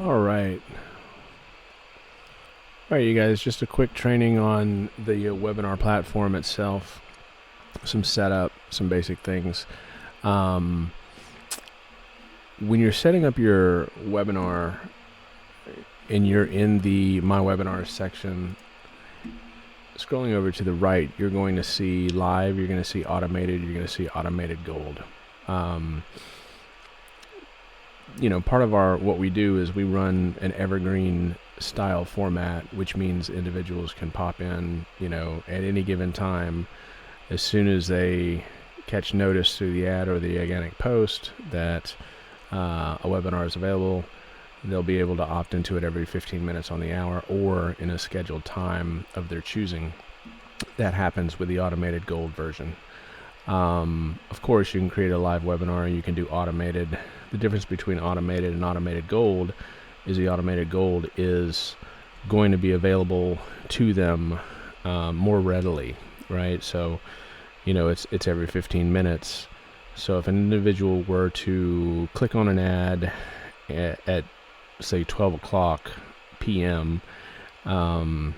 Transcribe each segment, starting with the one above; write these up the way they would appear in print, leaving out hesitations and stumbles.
All right, you guys, just a quick training on the webinar platform itself, some setup, some basic things. When you're setting up your webinar and you're in the My Webinars section, scrolling over to the right, you're going to see live, you're going to see automated, you're going to see automated gold. Part of what we do is we run an evergreen style format, which means individuals can pop in, at any given time. As soon as they catch notice through the ad or the organic post that a webinar is available, they'll be able to opt into it every 15 minutes on the hour or in a scheduled time of their choosing. That happens with the automated gold version. Of course, you can create a live webinar and you can do automated. The difference between automated and automated gold is the automated gold is going to be available to them more readily, right? So, it's every 15 minutes. So if an individual were to click on an ad at say 12 o'clock p.m. And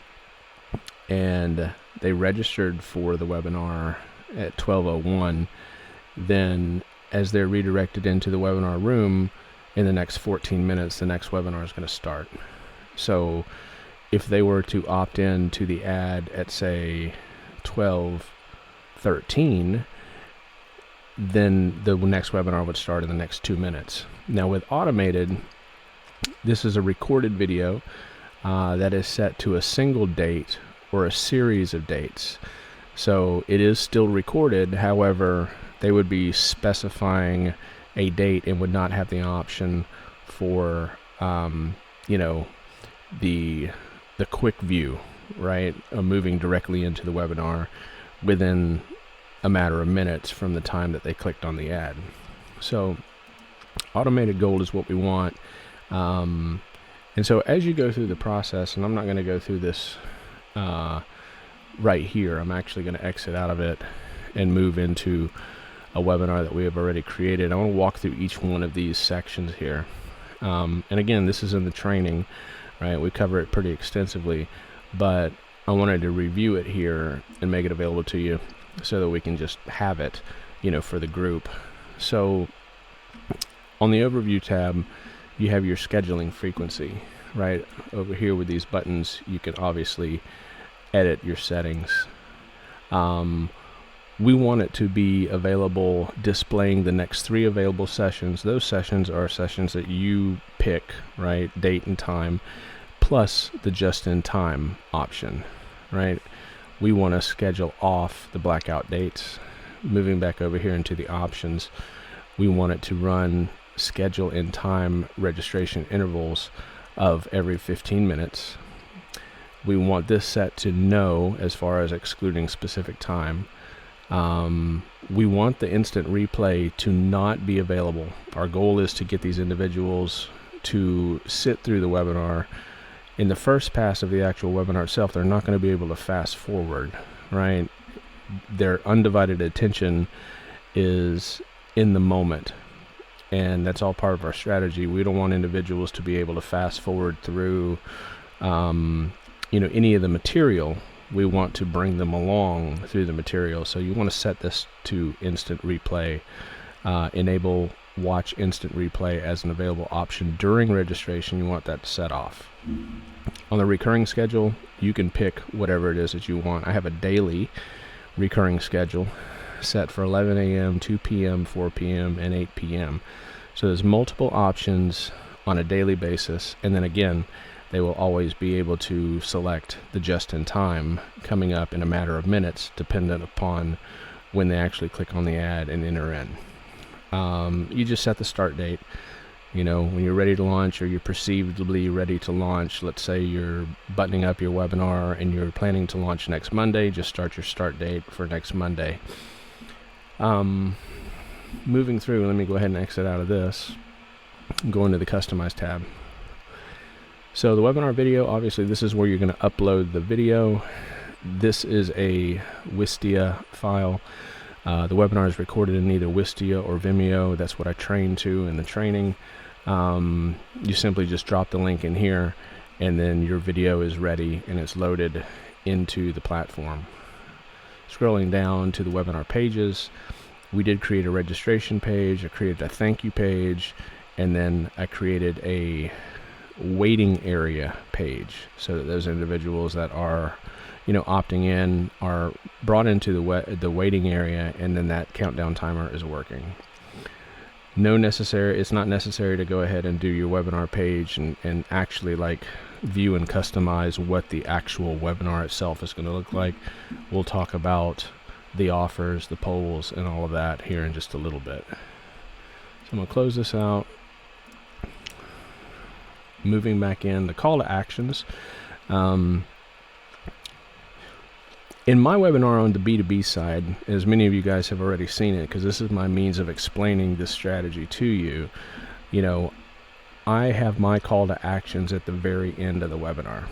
they registered for the webinar at 12:01, then as they're redirected into the webinar room in the next 14 minutes, the next webinar is going to start. So if they were to opt in to the ad at say 12:13, then the next webinar would start in the next 2 minutes. Now with automated, this is a recorded video that is set to a single date or a series of dates. So it is still recorded, however, they would be specifying a date and would not have the option for, the quick view, right? Moving directly into the webinar within a matter of minutes from the time that they clicked on the ad. So automated gold is what we want. And so as you go through the process, and I'm not going to go through this right here, I'm actually going to exit out of it and move into a webinar that we have already created. I want to walk through each one of these sections here. And again, this is in the training, right? We cover it pretty extensively, but I wanted to review it here and make it available to you so that we can just have it, for the group. So on the overview tab, you have your scheduling frequency, right? Over here with these buttons, you can obviously edit your settings. We want it to be available, displaying the next 3 available sessions. Those sessions are sessions that you pick, right? Date and time, plus the just-in-time option, right? We want to schedule off the blackout dates. Moving back over here into the options, we want it to run schedule in time registration intervals of every 15 minutes. We want this set to no as far as excluding specific time. We want the instant replay to not be available. Our goal is to get these individuals to sit through the webinar. In the first pass of the actual webinar itself, they're not going to be able to fast forward, right? Their undivided attention is in the moment, and that's all part of our strategy. We don't want individuals to be able to fast forward through any of the material. We want to bring them along through the material. So you want to set this to instant replay, enable watch instant replay as an available option during registration. You want that set off. On the recurring schedule, you can pick whatever it is that you want. I have a daily recurring schedule set for 11 a.m., 2 p.m., 4 p.m., and 8 p.m. So there's multiple options on a daily basis. And then again, they will always be able to select the just-in-time coming up in a matter of minutes, dependent upon when they actually click on the ad and enter in. You just set the start date. When you're ready to launch, or you're perceivably ready to launch, let's say you're buttoning up your webinar and you're planning to launch next Monday, just start your start date for next Monday. Moving through, let me go ahead and exit out of this and go into the Customize tab. So the webinar video, obviously this is where you're going to upload the video. This is a Wistia file. The webinar is recorded in either Wistia or Vimeo. That's what I train to in the training. You simply just drop the link in here, and then your video is ready and it's loaded into the platform. Scrolling down to the webinar pages, we did create a registration page, I created a thank you page, and then I created a waiting area page so that those individuals that are opting in are brought into the waiting area, and then that countdown timer is working. It's not necessary to go ahead and do your webinar page and actually view and customize what the actual webinar itself is going to look like. We'll talk about the offers, the polls, and all of that here in just a little bit. So I'm going to close this out. Moving back in, the call to actions. In my webinar on the B2B side, as many of you guys have already seen it, because this is my means of explaining this strategy to you, I have my call to actions at the very end of the webinar,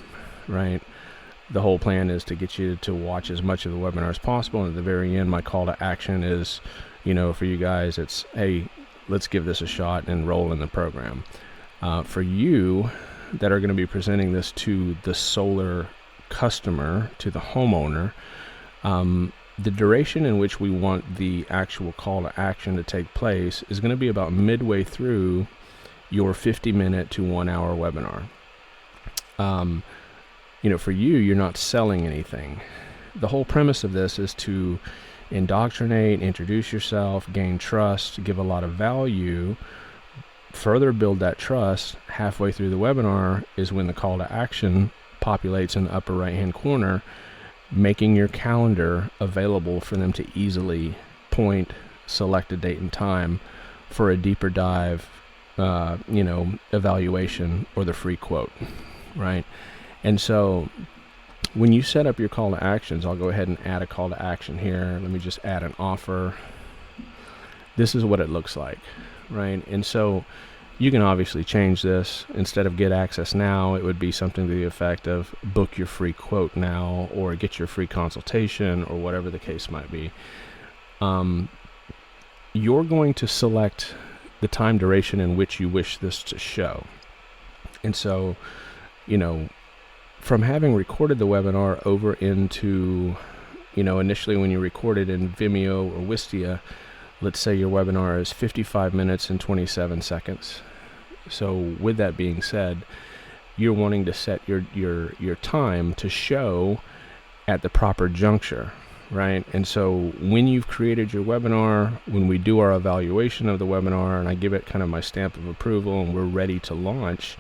right? The whole plan is to get you to watch as much of the webinar as possible, and at the very end, my call to action is, for you guys, it's, hey, let's give this a shot and enroll in the program. For you that are going to be presenting this to the solar customer, to the homeowner, the duration in which we want the actual call to action to take place is going to be about midway through your 50-minute to 1 hour webinar. For you, you're not selling anything. The whole premise of this is to indoctrinate, introduce yourself, gain trust, give a lot of value, further build that trust. Halfway through the webinar is when the call to action populates in the upper right hand corner, making your calendar available for them to easily select a date and time for a deeper dive evaluation or the free quote, right? And so when you set up your call to actions, I'll go ahead and add a call to action here. Let me just add an offer. This is what it looks like, right? And so you can obviously change this. Instead of get access now, it would be something to the effect of book your free quote now, or get your free consultation, or whatever the case might be. You're going to select the time duration in which you wish this to show. And so, from having recorded the webinar over into, initially when you record it in Vimeo or Wistia, let's say your webinar is 55 minutes and 27 seconds. So with that being said, you're wanting to set your time to show at the proper juncture, right? And so when you've created your webinar, when we do our evaluation of the webinar and I give it kind of my stamp of approval and we're ready to launch,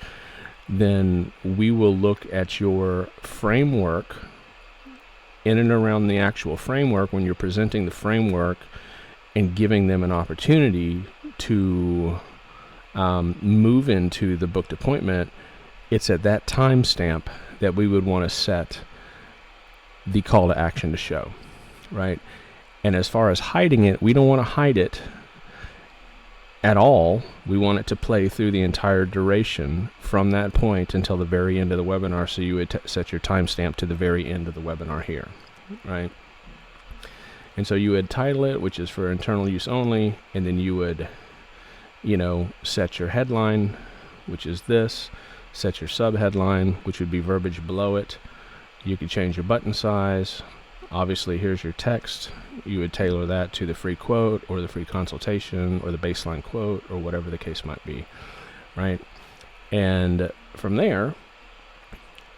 then we will look at your framework. In and around the actual framework, when you're presenting the framework and giving them an opportunity to move into the booked appointment, it's at that timestamp that we would want to set the call to action to show, right? And as far as hiding it, we don't want to hide it at all. We want it to play through the entire duration from that point until the very end of the webinar. So you would set your timestamp to the very end of the webinar here, right? And so you would title it, which is for internal use only, and then you would, set your headline, which is this, set your sub-headline, which would be verbiage below it. You could change your button size. Obviously, here's your text. You would tailor that to the free quote or the free consultation or the baseline quote or whatever the case might be, right? And from there,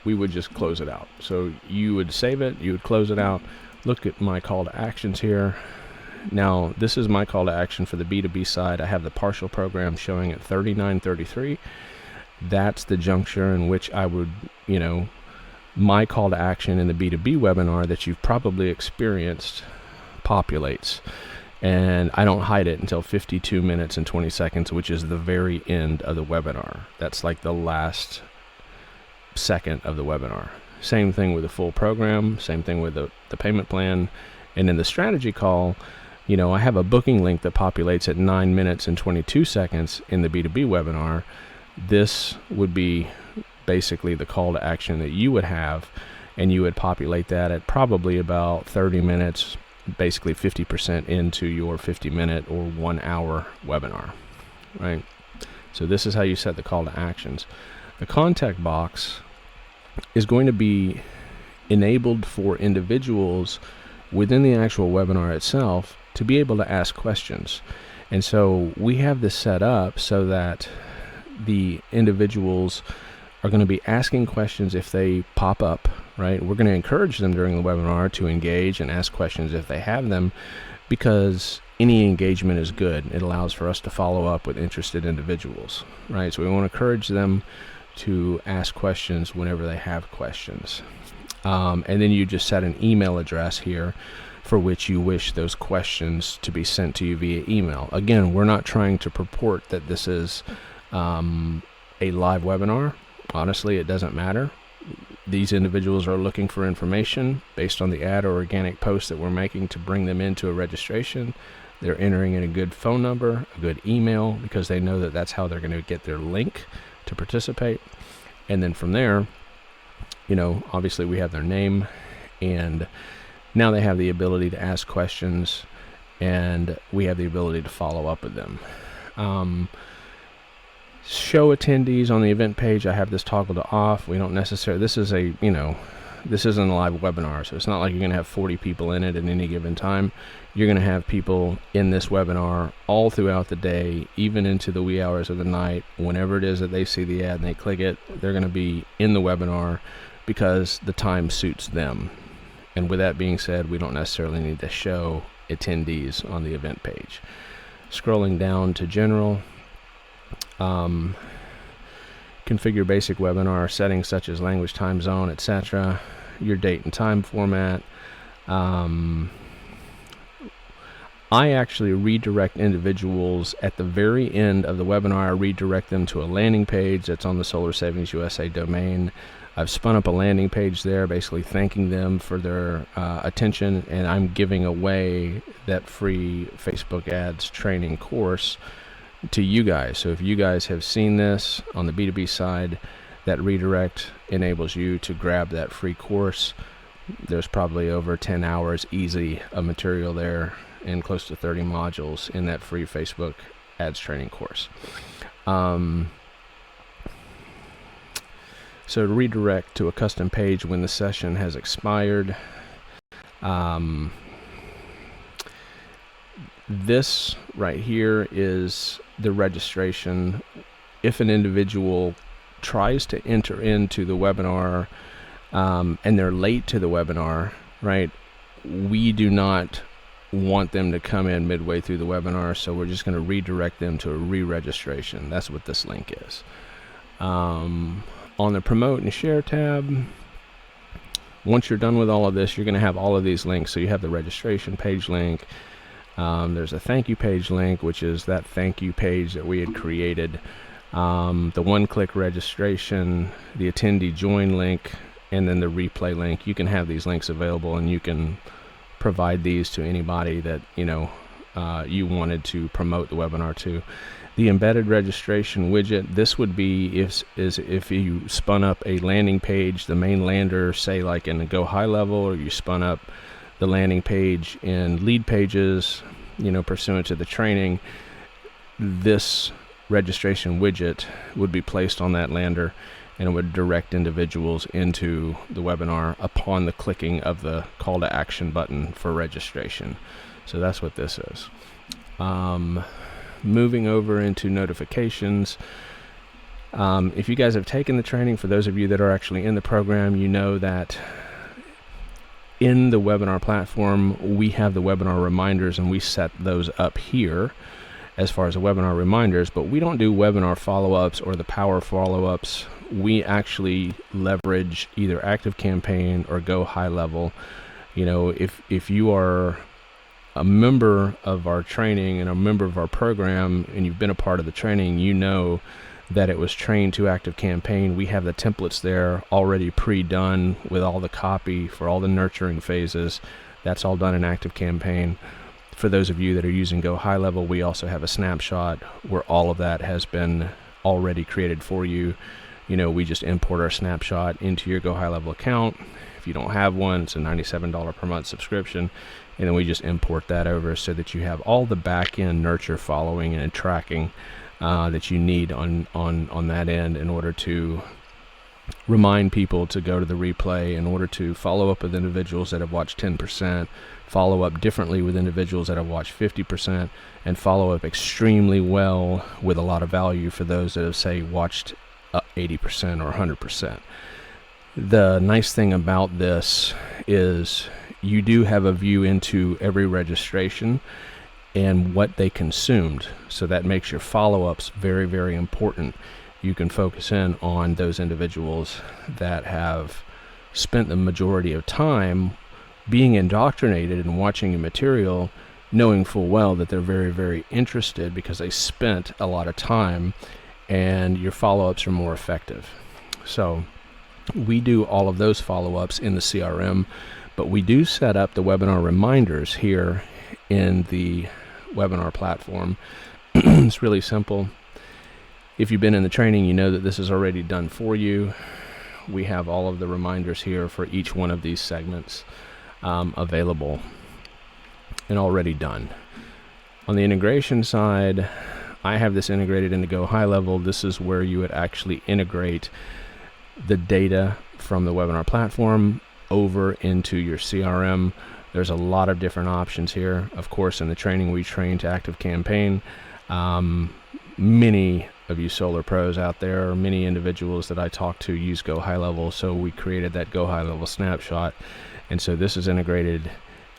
we would just close it out. So you would save it, you would close it out. Look at my call to actions here. Now, this is my call to action for the B2B side. I have the partial program showing at 39.33. That's the juncture in which I would, my call to action in the B2B webinar that you've probably experienced populates. And I don't hide it until 52 minutes and 20 seconds, which is the very end of the webinar. That's like the last second of the webinar. Same thing with the full program, same thing with the payment plan. And in the strategy call, I have a booking link that populates at 9 minutes and 22 seconds in the B2B webinar. This would be basically the call to action that you would have, and you would populate that at probably about 30 minutes, basically 50% into your 50-minute or 1 hour webinar, right? So this is how you set the call to actions. The contact box is going to be enabled for individuals within the actual webinar itself to be able to ask questions. And so we have this set up so that the individuals are going to be asking questions if they pop up, right? We're going to encourage them during the webinar to engage and ask questions if they have them, because any engagement is good. It allows for us to follow up with interested individuals, right? So we want to encourage them to ask questions whenever they have questions. And then you just set an email address here for which you wish those questions to be sent to you via email. Again, we're not trying to purport that this is a live webinar. Honestly, it doesn't matter. These individuals are looking for information based on the ad or organic post that we're making to bring them into a registration. They're entering in a good phone number, a good email, because they know that that's how they're going to get their link to participate. And then from there, you know, obviously we have their name, and now they have the ability to ask questions, and we have the ability to follow up with them. Show attendees on the event page. I have this toggled to off. We don't necessarily, this is a, you know, this isn't a live webinar, so it's not like you're going to have 40 people in it at any given time. You're going to have people in this webinar all throughout the day, even into the wee hours of the night. Whenever it is that they see the ad and they click it, they're going to be in the webinar because the time suits them. And with that being said, we don't necessarily need to show attendees on the event page. Scrolling down to general, configure basic webinar settings such as language, time zone, etc. Your date and time format. I actually redirect individuals at the very end of the webinar. I redirect them to a landing page that's on the Solar Savings USA domain. I've spun up a landing page there, basically thanking them for their attention, and I'm giving away that free Facebook ads training course to you guys. So if you guys have seen this on the B2B side, that redirect enables you to grab that free course. There's probably over 10 hours easy of material there, and close to 30 modules in that free Facebook ads training course. So to redirect to a custom page when the session has expired, this right here is the registration. If an individual tries to enter into the webinar and they're late to the webinar, right, we do not want them to come in midway through the webinar, so we're just going to redirect them to a re-registration. That's what this link is. On the promote and share tab, once you're done with all of this, you're going to have all of these links. So you have the registration page link. There's a thank you page link, which is that thank you page that we had created. The one-click registration, the attendee join link, and then the replay link. You can have these links available, and you can provide these to anybody that you wanted to promote the webinar to. The embedded registration widget, this would be if you spun up a landing page, the main lander, say like in the Go High level, or you spun up the landing page in Lead Pages, pursuant to the training. This registration widget would be placed on that lander, and it would direct individuals into the webinar upon the clicking of the call to action button for registration. So that's what this is. Moving over into notifications. If you guys have taken the training, for those of you that are actually in the program, you know that in the webinar platform, we have the webinar reminders, and we set those up here as far as the webinar reminders, but we don't do webinar follow-ups or the power follow-ups. We actually leverage either ActiveCampaign or Go High Level. If you are a member of our training and a member of our program, and you've been a part of the training, you know that it was trained to ActiveCampaign. We have the templates there already pre-done with all the copy for all the nurturing phases. That's all done in ActiveCampaign. For those of you that are using Go High Level, we also have a snapshot where all of that has been already created for you. we just import our snapshot into your Go High Level account. If you don't have one, it's a $97 per month subscription, and then we just import that over so that you have all the back-end nurture, following, and tracking that you need on that end in order to remind people to go to the replay, in order to follow up with individuals that have watched 10%, follow up differently with individuals that have watched 50%, and follow up extremely well with a lot of value for those that have, say, watched 80% or 100%. The nice thing about this is you do have a view into every registration and what they consumed, so that makes your follow-ups very, very important. You can focus in on those individuals that have spent the majority of time being indoctrinated and watching your material, knowing full well that they're very, very interested because they spent a lot of time, and your follow-ups are more effective. So we do all of those follow-ups in the CRM, but we do set up the webinar reminders here in the webinar platform. It's really simple. If you've been in the training, you know that this is already done for you. We have all of the reminders here for each one of these segments available and already done. On the integration side, I have this integrated into Go High Level. This is where you would actually integrate the data from the webinar platform over into your CRM. There's a lot of different options here. Of course, in the training, we train to Active Campaign. Many of you solar pros out there, or many individuals that I talk to, use Go High Level, so we created that Go High Level snapshot. And so this is integrated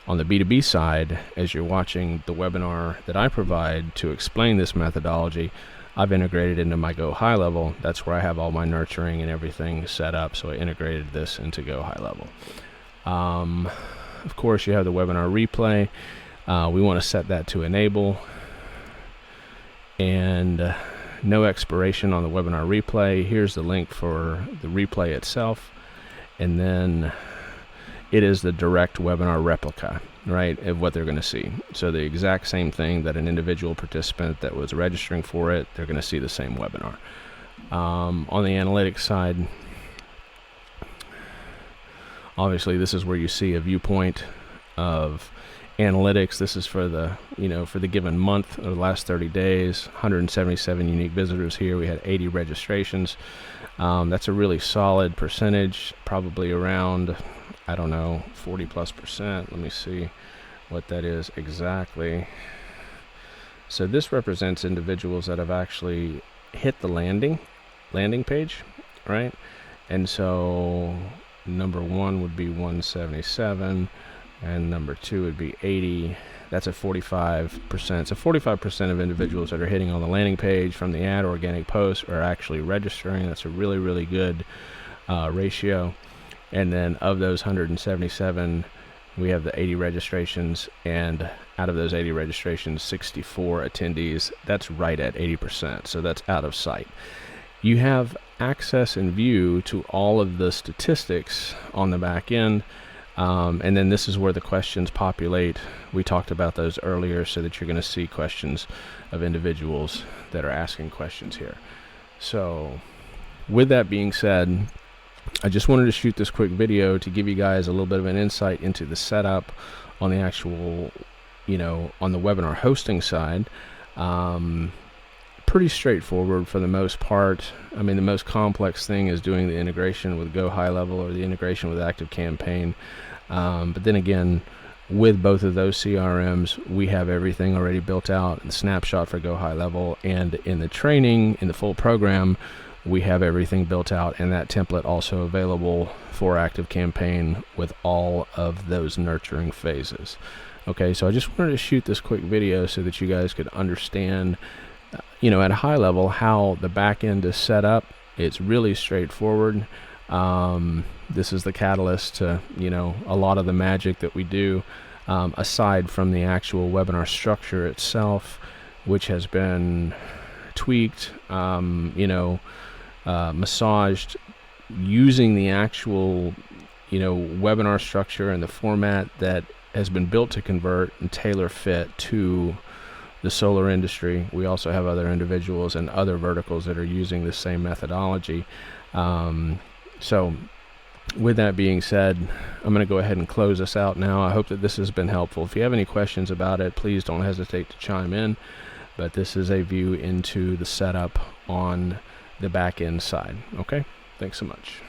on the B2B side. As you're watching the webinar that I provide to explain this methodology, I've integrated into my Go High Level. That's where I have all my nurturing and everything set up, so I integrated this into Go High Level. Of course, you have the webinar replay. We want to set that to enable, and no expiration on the webinar replay. Here's the link for the replay itself, and then it is the direct webinar replica, right, of what they're going to see. So the exact same thing that an individual participant that was registering for it, they're going to see the same webinar. On the analytics side, obviously this is where you see a viewpoint of analytics. This is for the for the given month or the last 30 days. 177 unique visitors here. We had 80 registrations. That's a really solid percentage, probably around, I don't know, 40+%. Let me see what that is exactly. So this represents individuals that have actually hit the landing page, right? And so number one would be 177, and number two would be 80. That's a 45%. So 45% of individuals that are hitting on the landing page from the ad organic post are actually registering. That's a really, really good ratio. And then of those 177, we have the 80 registrations, and out of those 80 registrations, 64 attendees. That's right at 80%, so that's out of sight. You have access and view to all of the statistics on the back end, and then this is where the questions populate. We talked about those earlier, so that you're going to see questions of individuals that are asking questions here. So with that being said, I just wanted to shoot this quick video to give you guys a little bit of an insight into the setup on the actual, on the webinar hosting side. Pretty straightforward for the most part. I mean, the most complex thing is doing the integration with Go High Level or the integration with Active Campaign. But then again, with both of those CRMs, we have everything already built out, the snapshot for Go High Level, and in the training, in the full program, we have everything built out, and that template also available for Active Campaign with all of those nurturing phases. Okay, so I just wanted to shoot this quick video so that you guys could understand, at a high level, how the back end is set up. It's really straightforward. This is the catalyst to, a lot of the magic that we do, aside from the actual webinar structure itself, which has been tweaked, massaged using the actual, webinar structure and the format that has been built to convert and tailor fit to the solar industry. We also have other individuals and other verticals that are using the same methodology. So with that being said, I'm going to go ahead and close this out now. I hope that this has been helpful. If you have any questions about it, please don't hesitate to chime in. But this is a view into the setup on the back end side. Okay, thanks so much.